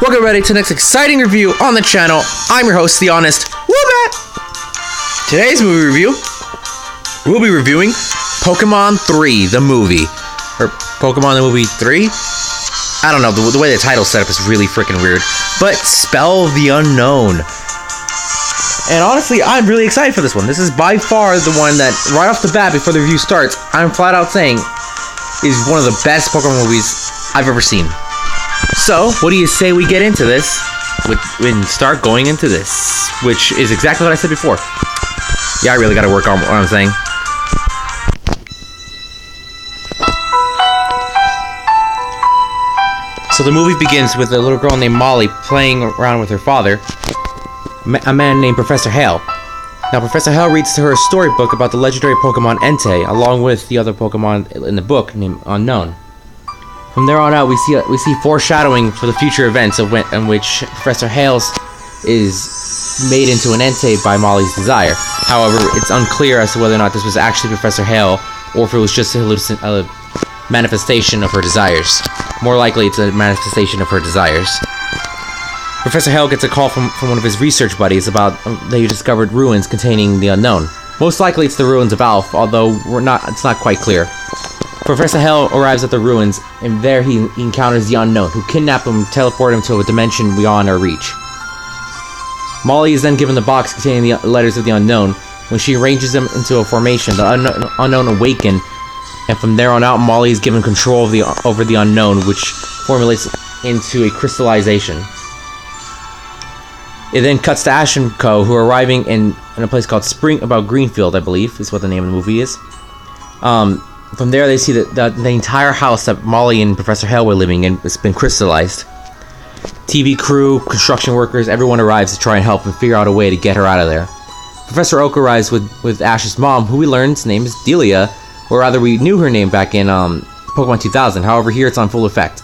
Welcome everybody to the next exciting review on the channel. I'm your host, the honest Woobat. Today's movie review, we'll be reviewing Pokemon 3, the movie. Or Pokemon the movie 3? I don't know, the way the title's set up is really freaking weird. But Spell the Unown. And honestly, I'm really excited for this one. This is by far the one that, right off the bat, before the review starts, I'm flat out saying is one of the best Pokemon movies I've ever seen. So, what do you say we get into this and start going into this? Which is exactly what I said before. Yeah, I really gotta work on what I'm saying. So the movie begins with a little girl named Molly playing around with her father, a man named Professor Hale. Now, Professor Hale reads to her a storybook about the legendary Pokemon Entei, along with the other Pokemon in the book named Unown. From there on out, we see foreshadowing for the future events in which Professor Hale is made into an Entei by Molly's desire. However, it's unclear as to whether or not this was actually Professor Hale, or if it was just a manifestation of her desires. More likely, it's a manifestation of her desires. Professor Hale gets a call from one of his research buddies about they discovered ruins containing the unknown. Most likely, it's the ruins of Alph, although it's not quite clear. Professor Hale arrives at the ruins, and there he encounters the Unknown, who kidnap him and teleport him to a dimension beyond our reach. Molly is then given the box containing the letters of the Unknown. When she arranges them into a formation, the Unknown awaken, and from there on out, Molly is given control over the Unknown, which formulates into a crystallization. It then cuts to Ash and Co., who are arriving in a place called Greenfield, I believe, is what the name of the movie is. From there, they see that the entire house that Molly and Professor Hale were living in has been crystallized. TV crew, construction workers, everyone arrives to try and help and figure out a way to get her out of there. Professor Oak arrives with Ash's mom, who we learn's name is Delia, or rather we knew her name back in Pokemon 2000, however here it's on full effect.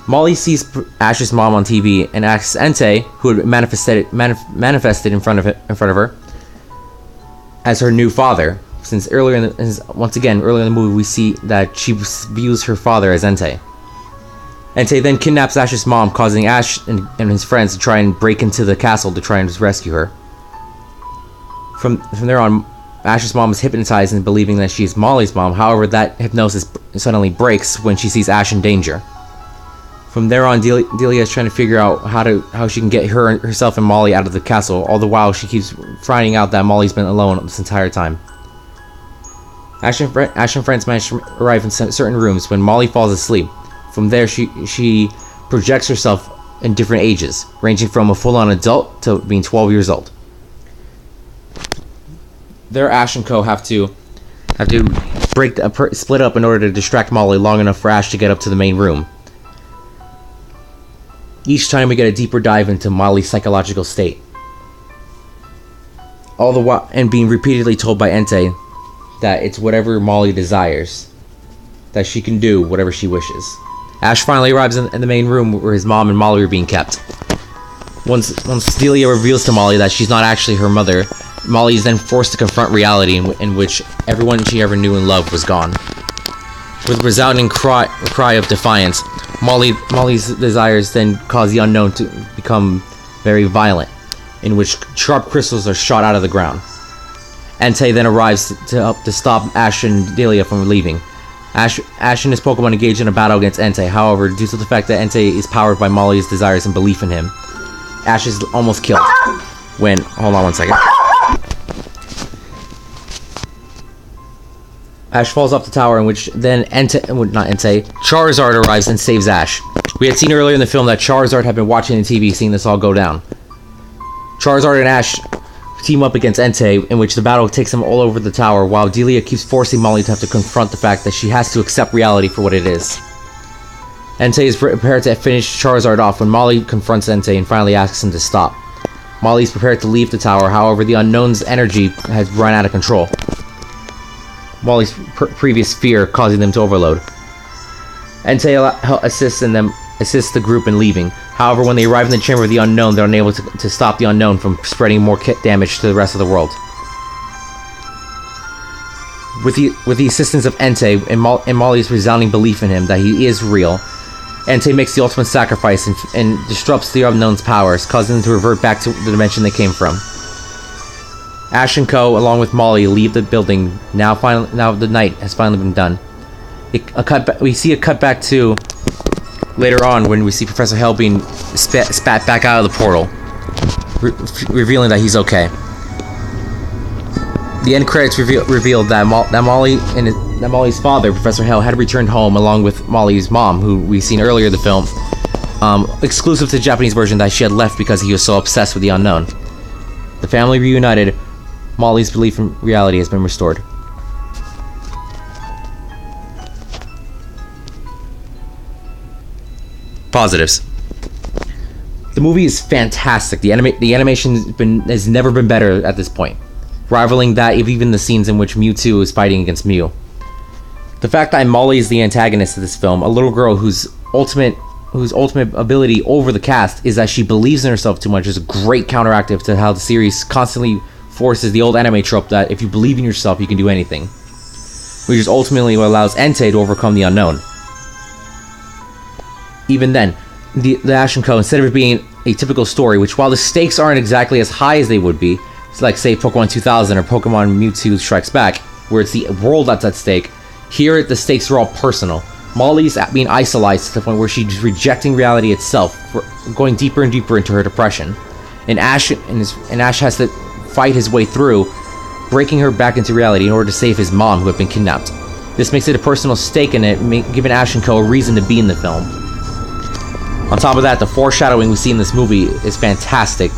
Molly sees Ash's mom on TV and asks Entei, who had manifested in front of her, as her new father. Since earlier in the movie, we see that she views her father as Entei. Entei then kidnaps Ash's mom, causing Ash and his friends to try and break into the castle to try and rescue her. From there on, Ash's mom is hypnotized into believing that she is Molly's mom. However, that hypnosis suddenly breaks when she sees Ash in danger. From there on, Delia is trying to figure out how she can get herself and Molly out of the castle. All the while, she keeps finding out that Molly's been alone this entire time. Ash and friends manage to arrive in certain rooms when Molly falls asleep. From there, she projects herself in different ages, ranging from a full-on adult to being 12 years old. There, Ash and Co. have to split up in order to distract Molly long enough for Ash to get up to the main room. Each time, we get a deeper dive into Molly's psychological state. All the while, and being repeatedly told by Entei that it's whatever Molly desires, that she can do whatever she wishes. Ash finally arrives in the main room where his mom and Molly are being kept. Once Delia reveals to Molly that she's not actually her mother, Molly is then forced to confront reality in which everyone she ever knew and loved was gone. With a resounding cry of defiance, Molly's desires then cause the Unknown to become very violent, in which sharp crystals are shot out of the ground. Entei then arrives to help to stop Ash and Delia from leaving. Ash and his Pokemon engage in a battle against Entei. However, due to the fact that Entei is powered by Molly's desires and belief in him, Ash is almost killed. Hold on one second. Ash falls off the tower, in which then Charizard arrives and saves Ash. We had seen earlier in the film that Charizard had been watching the TV, seeing this all go down. Charizard and Ash team up against Entei, in which the battle takes them all over the tower, while Delia keeps forcing Molly to have to confront the fact that she has to accept reality for what it is. Entei is prepared to finish Charizard off when Molly confronts Entei and finally asks him to stop. Molly is prepared to leave the tower, however the Unknown's energy has run out of control. Molly's previous fear causing them to overload. Entei assists the group in leaving. However, when they arrive in the chamber of the Unknown, they're unable to stop the Unknown from spreading more damage to the rest of the world. With the assistance of Entei and Molly's resounding belief in him that he is real, Entei makes the ultimate sacrifice and disrupts the Unown's powers, causing them to revert back to the dimension they came from. Ash and Co, along with Molly, leave the building. Now the night has finally been done. We see a cutback to later on when we see Professor Hale being spat back out of the portal, revealing that he's okay. The end credits revealed that Molly's father, Professor Hale, had returned home along with Molly's mom, who we've seen earlier in the film, exclusive to the Japanese version, that she had left because he was so obsessed with the unknown. The family reunited. Molly's belief in reality has been restored. Positives. The movie is fantastic. The animation has never been better at this point, rivaling that of even the scenes in which Mewtwo is fighting against Mew. The fact that Molly is the antagonist of this film, a little girl whose ultimate ability over the cast is that she believes in herself too much, is a great counteractive to how the series constantly forces the old anime trope that if you believe in yourself, you can do anything, which is ultimately what allows Entei to overcome the unknown. Even then, the Ash & Co, instead of it being a typical story, which while the stakes aren't exactly as high as they would be, it's like, say, Pokemon 2000 or Pokemon Mewtwo Strikes Back, where it's the world that's at stake, here the stakes are all personal. Molly's being isolated to the point where she's rejecting reality itself, going deeper and deeper into her depression. And Ash has to fight his way through, breaking her back into reality in order to save his mom, who had been kidnapped. This makes it a personal stake in it, giving Ash & Co a reason to be in the film. On top of that, the foreshadowing we see in this movie is fantastic,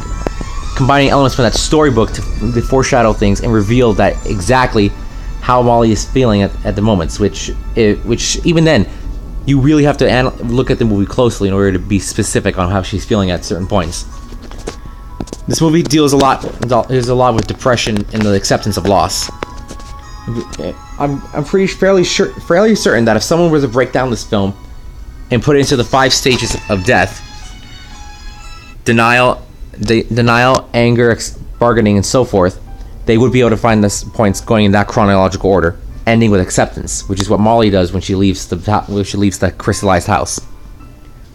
combining elements from that storybook to foreshadow things and reveal that exactly how Molly is feeling at the moments, which even then, you really have to look at the movie closely in order to be specific on how she's feeling at certain points. This movie deals a lot with depression and the acceptance of loss. I'm fairly certain that if someone were to break down this film and put it into the 5 stages of death, denial, anger, bargaining, and so forth, they would be able to find the points going in that chronological order, ending with acceptance, which is what Molly does when she leaves the crystallized house,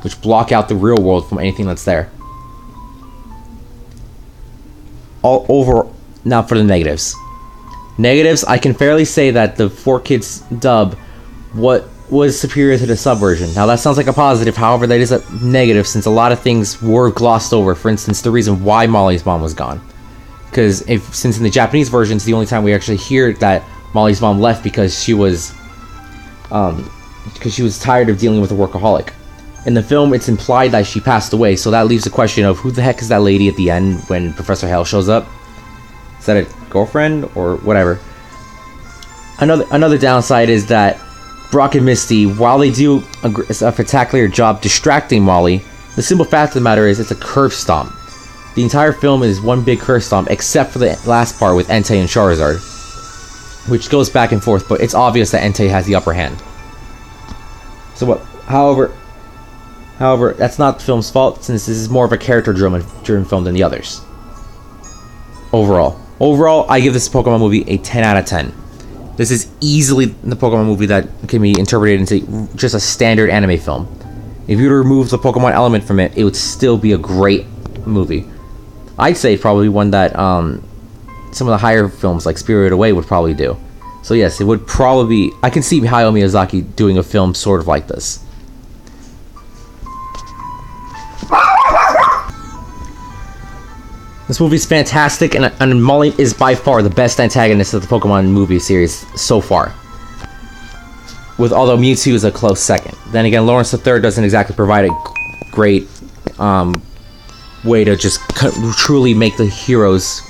which block out the real world from anything that's there. Now for the negatives. Negatives, I can fairly say that the 4Kids dub was superior to the sub version. Now that sounds like a positive, however that is a negative since a lot of things were glossed over. For instance, the reason why Molly's mom was gone. Since in the Japanese version, it's the only time we actually hear that Molly's mom left because she was tired of dealing with a workaholic. In the film, it's implied that she passed away, so that leaves the question of who the heck is that lady at the end when Professor Hale shows up? Is that a girlfriend or whatever? Another downside is that Brock and Misty, while they do a spectacular job distracting Molly, the simple fact of the matter is it's a curve stomp. The entire film is one big curve stomp, except for the last part with Entei and Charizard, which goes back and forth, but it's obvious that Entei has the upper hand. However, that's not the film's fault, since this is more of a character-driven film than the others. Overall, I give this Pokemon movie a 10 out of 10. This is easily the Pokemon movie that can be interpreted into just a standard anime film. If you were to remove the Pokemon element from it, it would still be a great movie. I'd say probably one that some of the higher films like Spirited Away would probably do. So yes, it would probably be... I can see Hayao Miyazaki doing a film sort of like this. This movie is fantastic, and Molly is by far the best antagonist of the Pokemon movie series so far. Although Mewtwo is a close second. Then again, Lawrence III doesn't exactly provide a great way to just truly make the heroes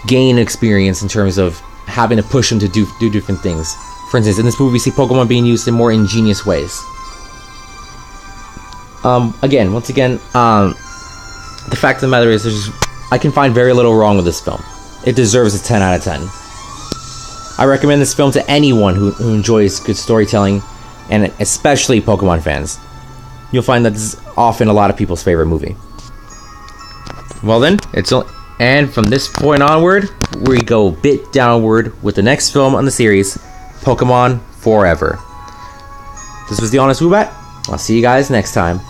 gain experience in terms of having to push them to do different things. For instance, in this movie, we see Pokemon being used in more ingenious ways. Once again, the fact of the matter is, I can find very little wrong with this film. It deserves a 10 out of 10. I recommend this film to anyone who enjoys good storytelling, and especially Pokemon fans. You'll find that this is often a lot of people's favorite movie. Well then, and from this point onward, we go a bit downward with the next film on the series, Pokemon Forever. This was The Honest Woobat. I'll see you guys next time.